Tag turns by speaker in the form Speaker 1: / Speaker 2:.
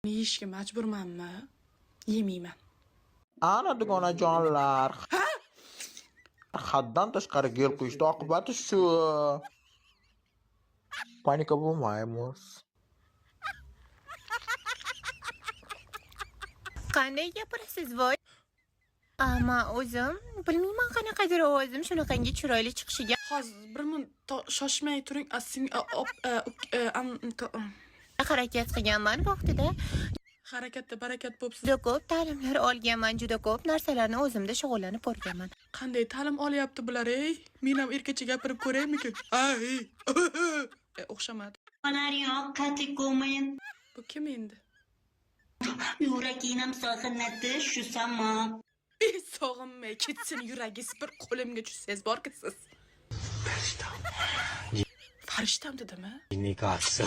Speaker 1: Yeyishga majburmanmi? Yemayman.
Speaker 2: Ana dugonajonlar. Haddan tashqari gel quyishdi, oqibati shu. Panika bo'lmaymiz.
Speaker 3: Qanday gapirasiz voy? Ama o'zim bilmayman qanaqadir ovozim shunaqangi chiroyli chiqishiga
Speaker 1: Hozir bir minut shoshmay turing.
Speaker 3: harakat qilganman vaqtida.
Speaker 1: Harakatda barakat bo'libsiz.
Speaker 3: Juda ko'p ta'limlar olganman, juda ko'p narsalarni o'zimda shug'ullanib o'rganman.
Speaker 1: Qanday ta'lim olyapti bular, ey? Men ham erkacha gapirib ko'raymikin? Ay. O'xshamadi.
Speaker 4: Yo'q, qattiq qo'ymayin.
Speaker 1: Bu kim endi?
Speaker 4: Yuraginam sog'inadi shu samo.
Speaker 1: Sog'inmay ketsin yuragingiz, bir qo'limga tushsangiz borki siz. Farishtam dedimi?
Speaker 5: Nikasi.